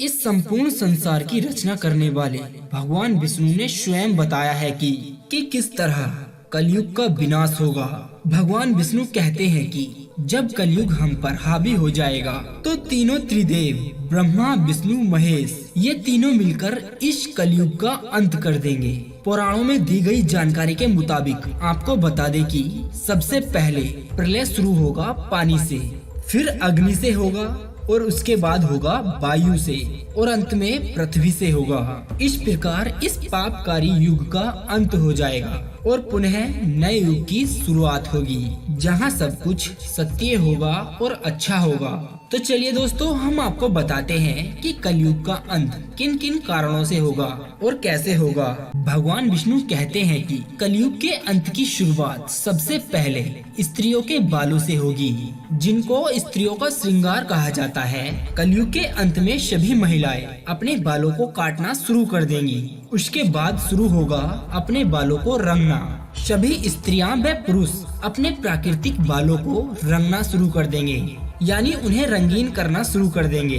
इस संपूर्ण संसार की रचना करने वाले भगवान विष्णु ने स्वयं बताया है कि किस तरह कलयुग का विनाश होगा। भगवान विष्णु कहते हैं कि जब कलयुग हम पर हावी हो जाएगा तो तीनों त्रिदेव ब्रह्मा विष्णु महेश ये तीनों मिलकर इस कलयुग का अंत कर देंगे। पुराणों में दी गई जानकारी के मुताबिक आपको बता दें कि सबसे पहले प्रलय शुरू होगा पानी से, फिर अग्नि से होगा और उसके बाद होगा वायु से और अंत में पृथ्वी से होगा। इस प्रकार इस पापकारी युग का अंत हो जाएगा और पुनः नए युग की शुरुआत होगी जहां सब कुछ सत्य होगा और अच्छा होगा। तो चलिए दोस्तों, हम आपको बताते हैं कि कलयुग का अंत किन किन कारणों से होगा और कैसे होगा। भगवान विष्णु कहते हैं कि कलयुग के अंत की शुरुआत सबसे पहले स्त्रियों के बालों से होगी, जिनको स्त्रियों का श्रृंगार कहा जाता है। कलयुग के अंत में सभी महिलाएं अपने बालों को काटना शुरू कर देंगी। उसके बाद शुरू होगा अपने बालों को रंगना। सभी स्त्रियां व पुरुष अपने प्राकृतिक बालों को रंगना शुरू कर देंगे, यानी उन्हें रंगीन करना शुरू कर देंगे।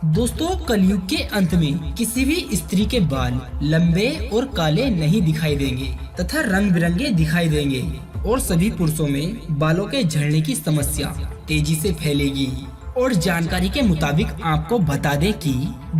दोस्तों, कलयुग के अंत में किसी भी स्त्री के बाल लंबे और काले नहीं दिखाई देंगे तथा रंग बिरंगे दिखाई देंगे और सभी पुरुषों में बालों के झड़ने की समस्या तेजी से फैलेगी। और जानकारी के मुताबिक आपको बता दें कि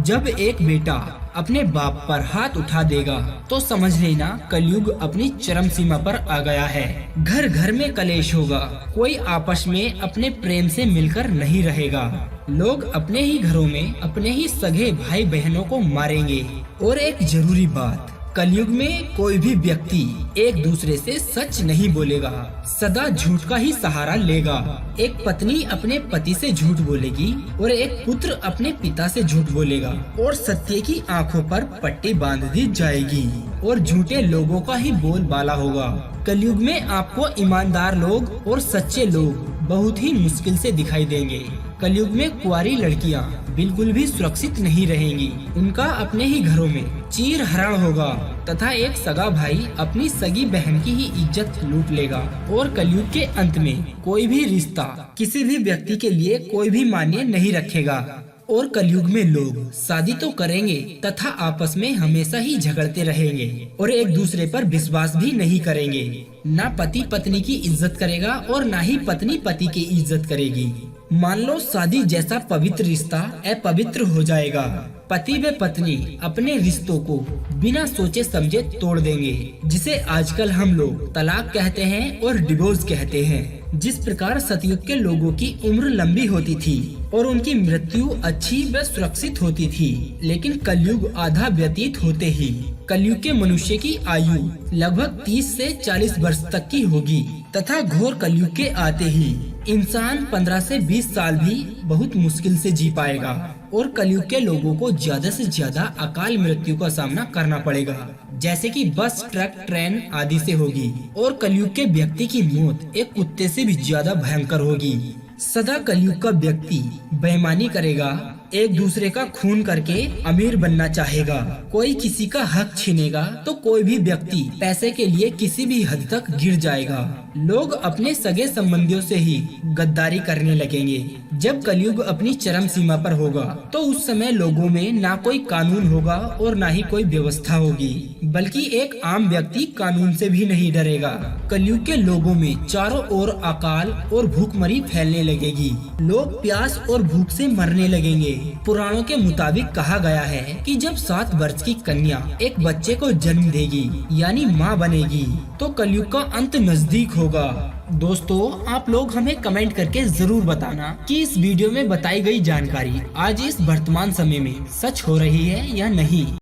जब एक बेटा अपने बाप पर हाथ उठा देगा तो समझ लेना कलयुग अपनी चरम सीमा पर आ गया है। घर घर में कलेश होगा, कोई आपस में अपने प्रेम से मिलकर नहीं रहेगा। लोग अपने ही घरों में अपने ही सगे भाई बहनों को मारेंगे। और एक जरूरी बात, कलयुग में कोई भी व्यक्ति एक दूसरे से सच नहीं बोलेगा, सदा झूठ का ही सहारा लेगा। एक पत्नी अपने पति से झूठ बोलेगी और एक पुत्र अपने पिता से झूठ बोलेगा और सत्य की आंखों पर पट्टी बांध दी जाएगी और झूठे लोगों का ही बोलबाला होगा। कलयुग में आपको ईमानदार लोग और सच्चे लोग बहुत ही मुश्किल से दिखाई देंगे। कलयुग में कुंवारी लड़कियां बिल्कुल भी सुरक्षित नहीं रहेंगी। उनका अपने ही घरों में चीर हरण होगा तथा एक सगा भाई अपनी सगी बहन की ही इज्जत लूट लेगा। और कलयुग के अंत में कोई भी रिश्ता किसी भी व्यक्ति के लिए कोई भी मान्य नहीं रखेगा। और कलयुग में लोग शादी तो करेंगे तथा आपस में हमेशा ही झगड़ते रहेंगे और एक दूसरे पर विश्वास भी नहीं करेंगे। ना पति पत्नी की इज्जत करेगा और ना ही पत्नी पति की इज्जत करेगी। मान लो शादी जैसा पवित्र रिश्ता अपवित्र हो जाएगा। पति व पत्नी अपने रिश्तों को बिना सोचे समझे तोड़ देंगे, जिसे आजकल हम लोग तलाक कहते हैं और डिवोर्स कहते हैं। जिस प्रकार सतयुग के लोगों की उम्र लंबी होती थी और उनकी मृत्यु अच्छी व सुरक्षित होती थी, लेकिन कलयुग आधा व्यतीत होते ही कलयुग के मनुष्य की आयु लगभग 30 से 40 वर्ष तक की होगी तथा घोर कलयुग के आते ही इंसान 15 से 20 साल भी बहुत मुश्किल से जी पाएगा। और कलयुग के लोगों को ज्यादा से ज्यादा अकाल मृत्यु का सामना करना पड़ेगा, जैसे कि बस, ट्रक, ट्रेन आदि से होगी। और कलयुग के व्यक्ति की मौत एक कुत्ते से भी ज्यादा भयंकर होगी। सदा कलयुग का व्यक्ति बेईमानी करेगा, एक दूसरे का खून करके अमीर बनना चाहेगा। कोई किसी का हक छीनेगा तो कोई भी व्यक्ति पैसे के लिए किसी भी हद तक गिर जाएगा। लोग अपने सगे संबंधियों से ही गद्दारी करने लगेंगे। जब कलयुग अपनी चरम सीमा पर होगा तो उस समय लोगों में ना कोई कानून होगा और ना ही कोई व्यवस्था होगी, बल्कि एक आम व्यक्ति कानून से भी नहीं डरेगा। कलयुग के लोगों में चारों ओर अकाल और भूखमरी फैलने लगेगी। लोग प्यास और भूख से मरने लगेंगे। पुराणों के मुताबिक कहा गया है कि जब 7 वर्ष की कन्या एक बच्चे को जन्म देगी, यानी माँ बनेगी, तो कलयुग का अंत नजदीक होगा। दोस्तों, आप लोग हमें कमेंट करके जरूर बताना कि इस वीडियो में बताई गई जानकारी आज इस वर्तमान समय में सच हो रही है या नहीं।